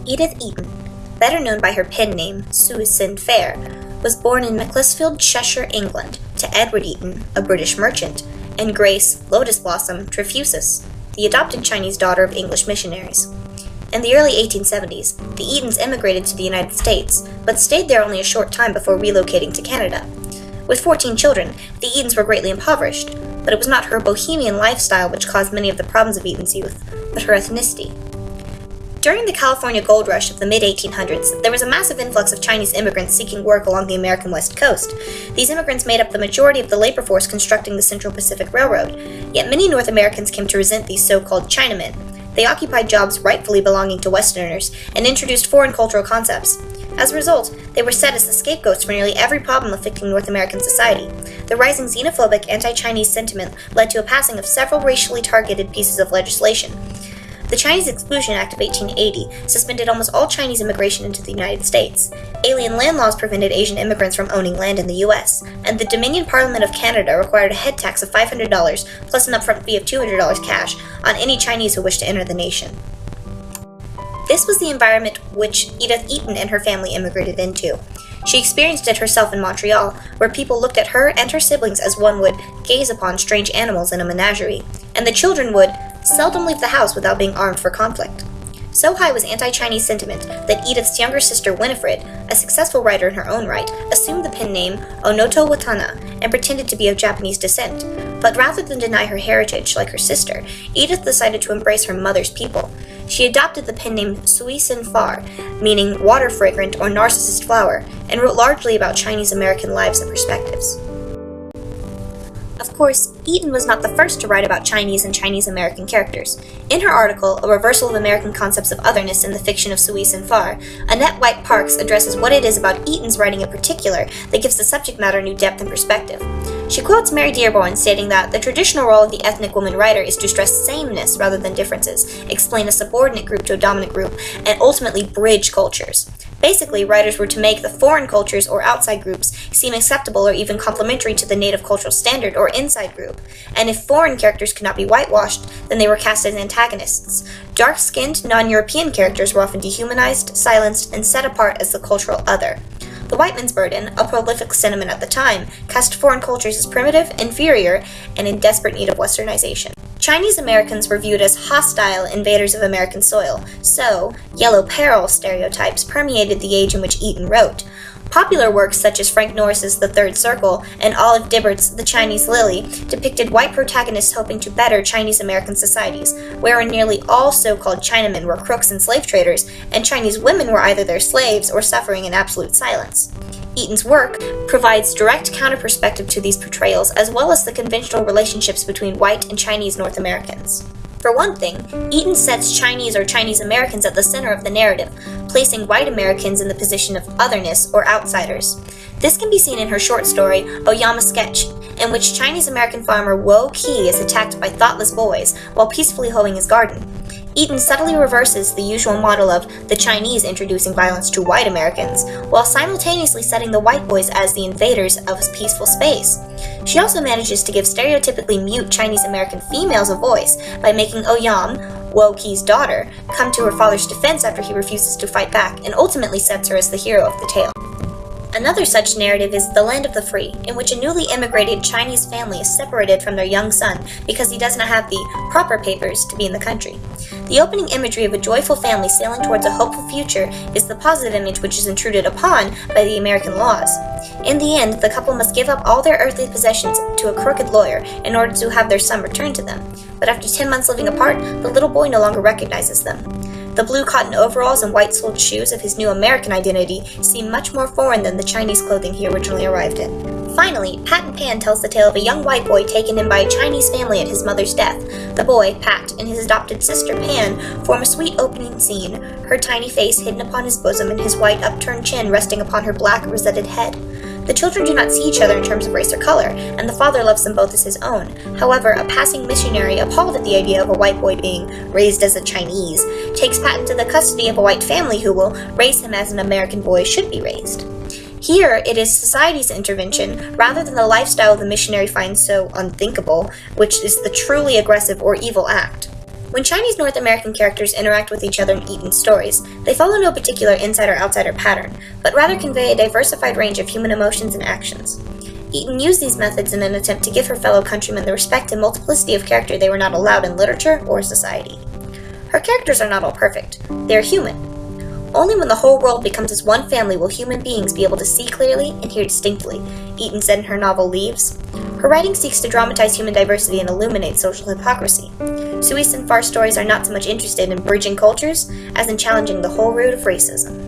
Edith Eaton, better known by her pen name, Susan Fair, was born in Macclesfield, Cheshire, England, to Edward Eaton, a British merchant, and Grace Lotus Blossom Trefusis, the adopted Chinese daughter of English missionaries. In the early 1870s, the Eatons immigrated to the United States, but stayed there only a short time before relocating to Canada. With 14 children, the Eatons were greatly impoverished, but it was not her bohemian lifestyle which caused many of the problems of Eaton's youth, but her ethnicity. During the California gold rush of the mid-1800s, there was a massive influx of Chinese immigrants seeking work along the American West Coast. These immigrants made up the majority of the labor force constructing the Central Pacific Railroad, yet many North Americans came to resent these so-called Chinamen. They occupied jobs rightfully belonging to Westerners and introduced foreign cultural concepts. As a result, they were set as the scapegoats for nearly every problem afflicting North American society. The rising xenophobic anti-Chinese sentiment led to a passing of several racially targeted pieces of legislation. The Chinese Exclusion Act of 1880 suspended almost all Chinese immigration into the United States. Alien land laws prevented Asian immigrants from owning land in the U.S., and the Dominion Parliament of Canada required a head tax of $500 plus an upfront fee of $200 cash on any Chinese who wished to enter the nation. This was the environment which Edith Eaton and her family immigrated into. She experienced it herself in Montreal, where people looked at her and her siblings as one would gaze upon strange animals in a menagerie, and the children would seldom leave the house without being armed for conflict. So high was anti-Chinese sentiment that Edith's younger sister Winifred, a successful writer in her own right, assumed the pen name Onoto Watana and pretended to be of Japanese descent. But rather than deny her heritage like her sister, Edith decided to embrace her mother's people. She adopted the pen name Suisun Far, meaning water fragrant or narcissus flower, and wrote largely about Chinese American lives and perspectives. Of course, Eaton was not the first to write about Chinese and Chinese American characters. In her article, A Reversal of American Concepts of Other-ness in the Fiction of Suisun Far, Annette White Parks addresses what it is about Eaton's writing in particular that gives the subject matter new depth and perspective. She quotes Mary Dearborn stating that the traditional role of the ethnic woman writer is to stress sameness rather than differences, explain a subordinate group to a dominant group, and ultimately bridge cultures. Basically, writers were to make the foreign cultures or outside groups seem acceptable or even complementary to the native cultural standard or inside group, and if foreign characters could not be whitewashed, then they were cast as antagonists. Dark-skinned, non-European characters were often dehumanized, silenced, and set apart as the cultural other. The white man's burden, a prolific sentiment at the time, cast foreign cultures as primitive, inferior, and in desperate need of westernization. Chinese Americans were viewed as hostile invaders of American soil, so yellow peril stereotypes permeated the age in which Eaton wrote. Popular works such as Frank Norris's The Third Circle and Olive Dibbert's The Chinese Lily depicted white protagonists hoping to better Chinese American societies, wherein nearly all so-called Chinamen were crooks and slave traders, and Chinese women were either their slaves or suffering in absolute silence. Eaton's work provides direct counter-perspective to these portrayals, as well as the conventional relationships between white and Chinese North Americans. For one thing, Eaton sets Chinese or Chinese Americans at the center of the narrative, placing white Americans in the position of otherness or outsiders. This can be seen in her short story, Oyama Sketch, in which Chinese American farmer Wo Ki is attacked by thoughtless boys while peacefully hoeing his garden. Eaton subtly reverses the usual model of the Chinese introducing violence to white Americans, while simultaneously setting the white boys as the invaders of his peaceful space. She also manages to give stereotypically mute Chinese American females a voice by making Oyam, Wo Ki's daughter, come to her father's defense after he refuses to fight back, and ultimately sets her as the hero of the tale. Another such narrative is The Land of the Free, in which a newly immigrated Chinese family is separated from their young son because he does not have the proper papers to be in the country. The opening imagery of a joyful family sailing towards a hopeful future is the positive image which is intruded upon by the American laws. In the end, the couple must give up all their earthly possessions to a crooked lawyer in order to have their son returned to them. But after 10 months living apart, the little boy no longer recognizes them. The blue cotton overalls and white-soled shoes of his new American identity seem much more foreign than the Chinese clothing he originally arrived in. Finally, Pat and Pan tells the tale of a young white boy taken in by a Chinese family at his mother's death. The boy, Pat, and his adopted sister, Pan, form a sweet opening scene, her tiny face hidden upon his bosom and his white upturned chin resting upon her black, rosetted head. The children do not see each other in terms of race or color, and the father loves them both as his own. However, a passing missionary, appalled at the idea of a white boy being raised as a Chinese, takes Pat into the custody of a white family who will raise him as an American boy should be raised. Here, it is society's intervention, rather than the lifestyle the missionary finds so unthinkable, which is the truly aggressive or evil act. When Chinese North American characters interact with each other in Eaton's stories, they follow no particular inside or outsider pattern, but rather convey a diversified range of human emotions and actions. Eaton used these methods in an attempt to give her fellow countrymen the respect and multiplicity of character they were not allowed in literature or society. Her characters are not all perfect. They are human. Only when the whole world becomes as one family will human beings be able to see clearly and hear distinctly, Eaton said in her novel Leaves. Her writing seeks to dramatize human diversity and illuminate social hypocrisy. Sui's and Farr's stories are not so much interested in bridging cultures as in challenging the whole root of racism.